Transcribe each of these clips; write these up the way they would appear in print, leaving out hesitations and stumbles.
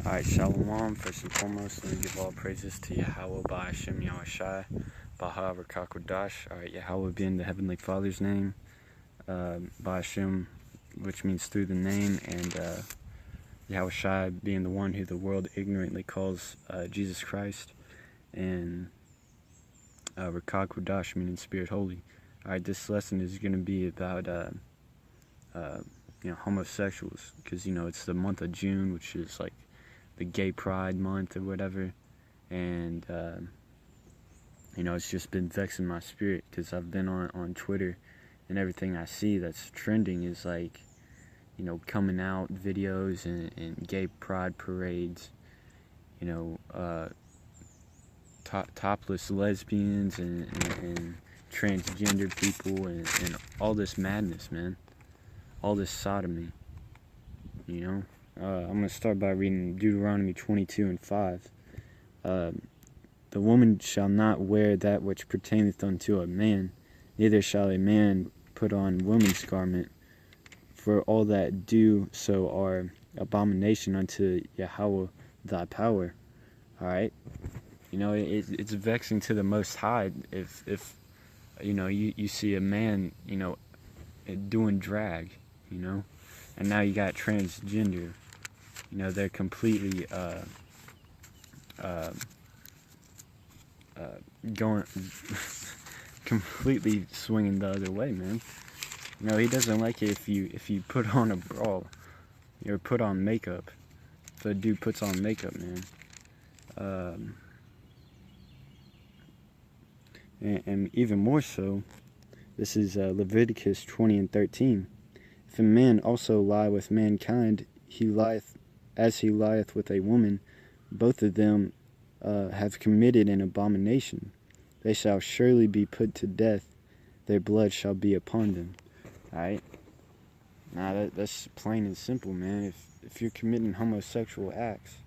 Alright, Shalom. First and foremost, let me give all praises to Yahweh Ba'ashem Yahushai, Baha Rakakudash. Alright, Yahweh being the Heavenly Father's name, Ba'ashem, which means through the name, and Yahushai being the one who the world ignorantly calls Jesus Christ, and Rakakudash meaning Spirit Holy. Alright, this lesson is going to be about homosexuals, because it's the month of June, which is like the gay pride month or whatever, and it's just been vexing my spirit, because I've been on Twitter, and everything I see that's trending is like coming out videos and gay pride parades, topless lesbians and transgender people, and all this madness, man, all this sodomy. I'm going to start by reading Deuteronomy 22 and 5. The woman shall not wear that which pertaineth unto a man, neither shall a man put on woman's garment, for all that do so are abomination unto Yahweh thy power. Alright? It's vexing to the Most High if you see a man, doing drag, and now you got transgender. They're completely going completely swinging the other way, man. He doesn't like it if you put on a bra or put on makeup. If a dude puts on makeup, man. And even more so, this is Leviticus 20 and 13. If a man also lie with mankind, he lieth as he lieth with a woman, both of them have committed an abomination. They shall surely be put to death, their blood shall be upon them. Alright? Now that's plain and simple, man. If you're committing homosexual acts,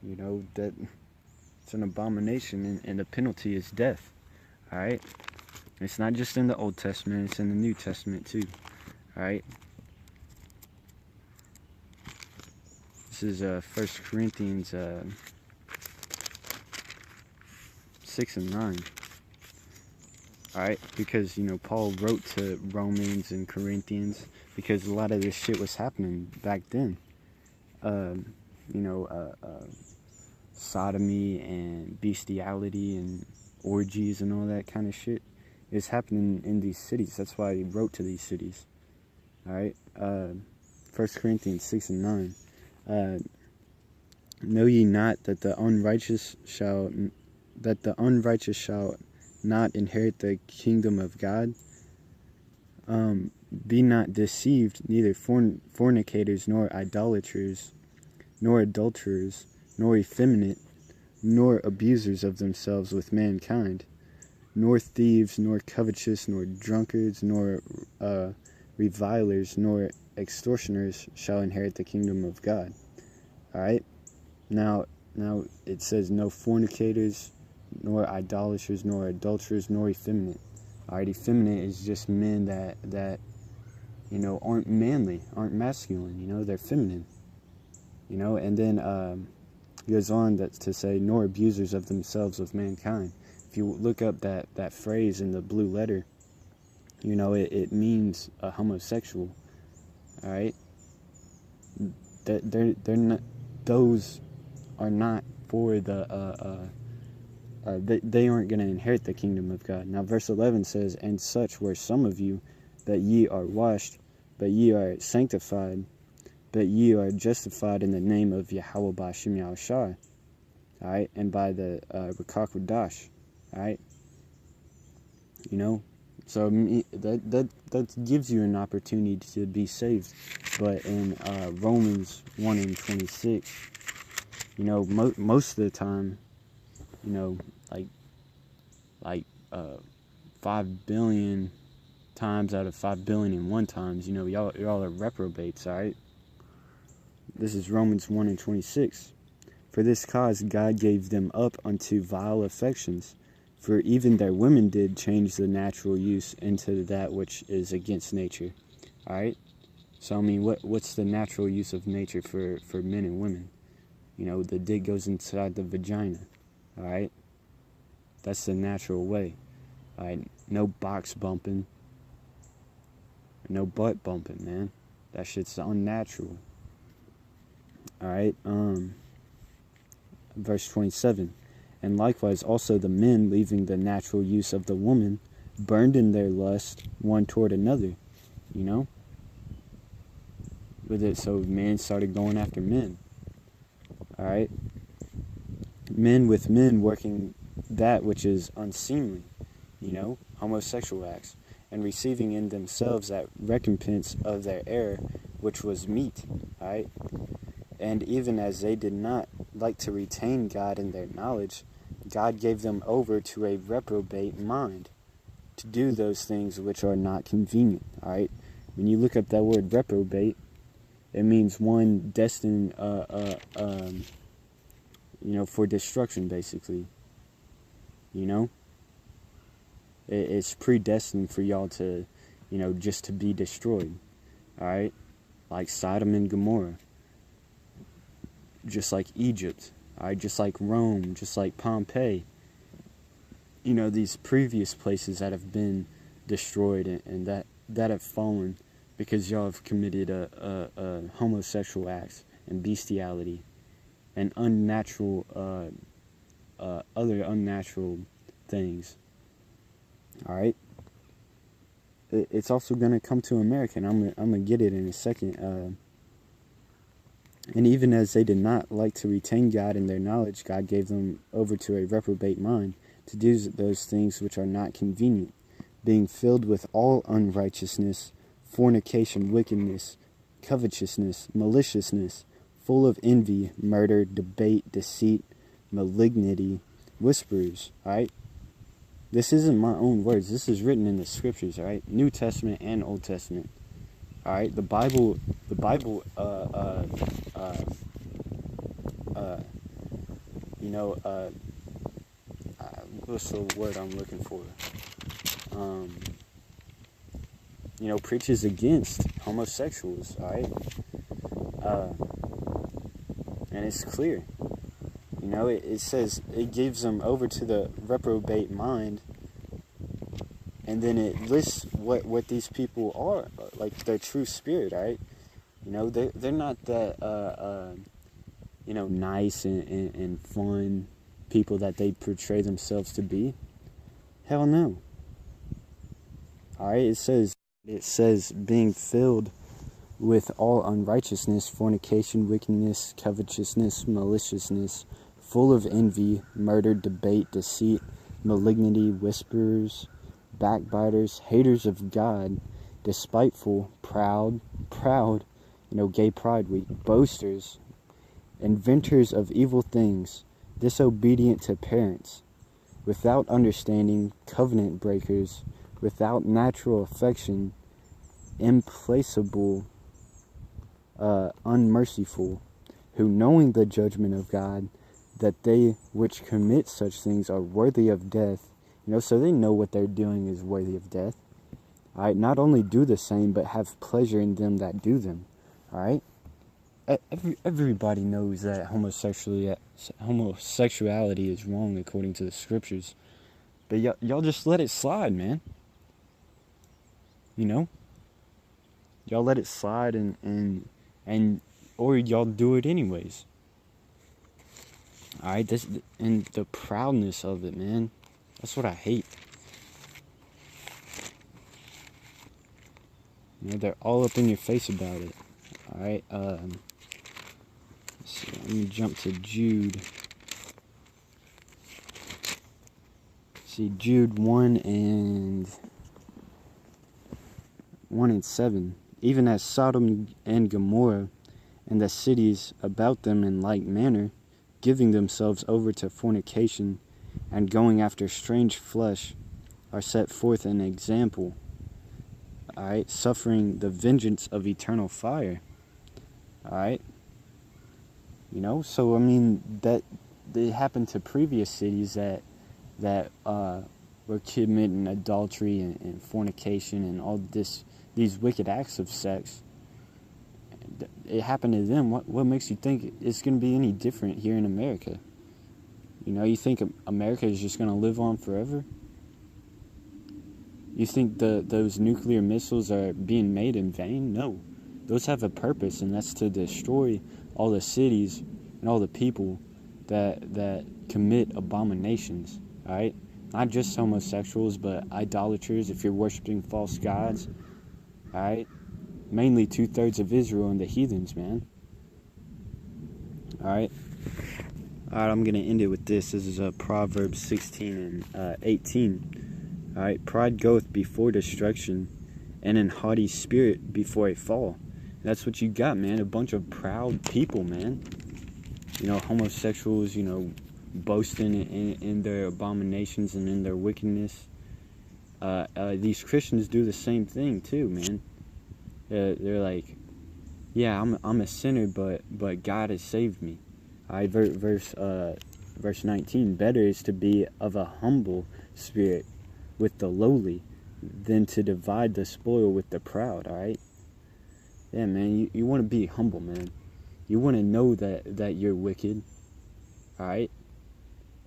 that it's an abomination, and the penalty is death. Alright? It's not just in the Old Testament, it's in the New Testament too. Alright? This is 1 Corinthians 6 and 9. Alright, because Paul wrote to Romans and Corinthians because a lot of this shit was happening back then. Sodomy and bestiality and orgies and all that kind of shit is happening in these cities. That's why he wrote to these cities. Alright, 1 Corinthians 6 and 9. Know ye not that the unrighteous shall not inherit the kingdom of God? Be not deceived, neither fornicators, nor idolaters, nor adulterers, nor effeminate, nor abusers of themselves with mankind, nor thieves, nor covetous, nor drunkards, nor revilers, nor extortioners shall inherit the kingdom of God. Alright? Now it says no fornicators, nor idolaters, nor adulterers, nor effeminate. Alright, effeminate is just men that aren't manly, aren't masculine, they're feminine. And then goes on to say, nor abusers of themselves with mankind. If you look up that phrase in the blue letter, it means a homosexual. Alright? They're not, those are not for the they aren't going to inherit the kingdom of God. Now verse 11 says, and such were some of you, that ye are washed, but ye are sanctified, but ye are justified in the name of Yahweh Ba'ashem Yahushai. Alright, and by the Rakakudash. Alright? So that gives you an opportunity to be saved. But in Romans 1 and 26, most of the time, like 5 billion times out of 5 billion and one times, y'all are reprobates, alright? This is Romans 1 and 26. For this cause God gave them up unto vile affections, for even their women did change the natural use into that which is against nature. Alright? So, what's the natural use of nature for men and women? The dick goes inside the vagina. Alright? That's the natural way. Alright? No box bumping. No butt bumping, man. That shit's unnatural. Alright? Verse 27. And likewise also the men, leaving the natural use of the woman, burned in their lust one toward another. With it, so men started going after men. Alright? Men with men working that which is unseemly, homosexual acts, and receiving in themselves that recompense of their error, which was meat. Alright? And even as they did not like to retain God in their knowledge, God gave them over to a reprobate mind, to do those things which are not convenient. Alright? When you look up that word reprobate, it means one destined, for destruction, basically. It's predestined for y'all to, just to be destroyed. Alright? Like Sodom and Gomorrah. Just like Egypt. Alright? Just like Rome. Just like Pompeii. These previous places that have been destroyed and that have fallen because y'all have committed a homosexual acts and bestiality and unnatural, other unnatural things. Alright? It's also going to come to America, and I'm gonna get it in a second. And even as they did not like to retain God in their knowledge, God gave them over to a reprobate mind, to do those things which are not convenient, being filled with all unrighteousness, fornication, wickedness, covetousness, maliciousness, full of envy, murder, debate, deceit, malignity, whisperers. Alright? This isn't my own words. This is written in the scriptures, alright? New Testament and Old Testament. Alright? The Bible, what's the word I'm looking for? Preaches against homosexuals, alright? And it's clear. It says it gives them over to the reprobate mind, and then it lists what these people are, like their true spirit, right? They're not that nice and fun people that they portray themselves to be. Hell no. Alright, it says being filled with all unrighteousness, fornication, wickedness, covetousness, maliciousness, full of envy, murder, debate, deceit, malignity, whisperers, backbiters, haters of God, despiteful, proud, gay pride week, boasters, inventors of evil things, disobedient to parents, without understanding, covenant breakers, without natural affection, implacable, unmerciful, who knowing the judgment of God, that they which commit such things are worthy of death, so they know what they're doing is worthy of death. Alright, not only do the same, but have pleasure in them that do them. Alright? Everybody knows that homosexuality is wrong according to the scriptures. But y'all just let it slide, man. Y'all let it slide and or y'all do it anyways. Alright, and the proudness of it, man. That's what I hate. They're all up in your face about it. Alright, let's see, let me jump to Jude. See, Jude 1 and 7. Even as Sodom and Gomorrah and the cities about them in like manner, giving themselves over to fornication and going after strange flesh, are set forth an example. Alright, suffering the vengeance of eternal fire. Alright? So that it happened to previous cities that were committing adultery and fornication and all these wicked acts of sex. it happened to them, what makes you think it's going to be any different here in America? You know, you think America is just going to live on forever? You think those nuclear missiles are being made in vain? No. Those have a purpose, and that's to destroy all the cities and all the people that commit abominations, all right? Not just homosexuals, but idolaters, if you're worshiping false gods, all right? Mainly 2/3 of Israel and the heathens, man. All right? All right, I'm going to end it with this. This is Proverbs 16 and 18. All right, pride goeth before destruction, and an haughty spirit before a fall. That's what you got, man. A bunch of proud people, man. You know, homosexuals, you know, boasting in their abominations and in their wickedness. These Christians do the same thing too, man. They're like, yeah, I'm a sinner, but God has saved me. Verse 19. Better is to be of a humble spirit with the lowly than to divide the spoil with the proud. All right. Yeah, man. You want to be humble, man. You want to know that you're wicked. All right.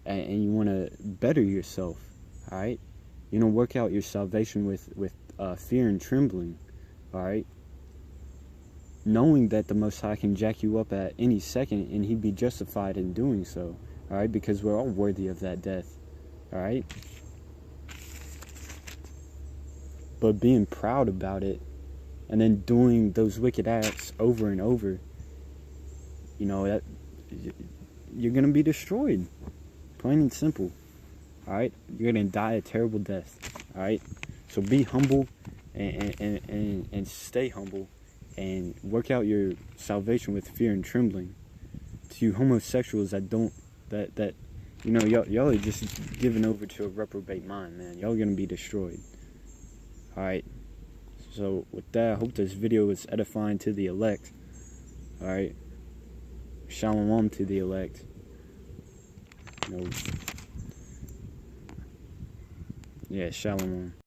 And you want to better yourself. All right. You know, work out your salvation with fear and trembling. All right. Knowing that the Most High can jack you up at any second, and He'd be justified in doing so. All right, because we're all worthy of that death. All right. But being proud about it, and then doing those wicked acts over and over, you know, that you're gonna be destroyed. Plain and simple. All right, you're gonna die a terrible death. All right. So be humble and stay humble. And work out your salvation with fear and trembling. To you homosexuals that you know, y'all are just giving over to a reprobate mind, man. Y'all are gonna be destroyed. Alright. So with that, I hope this video was edifying to the elect. Alright. Shalom to the elect. You know. Yeah, shalom.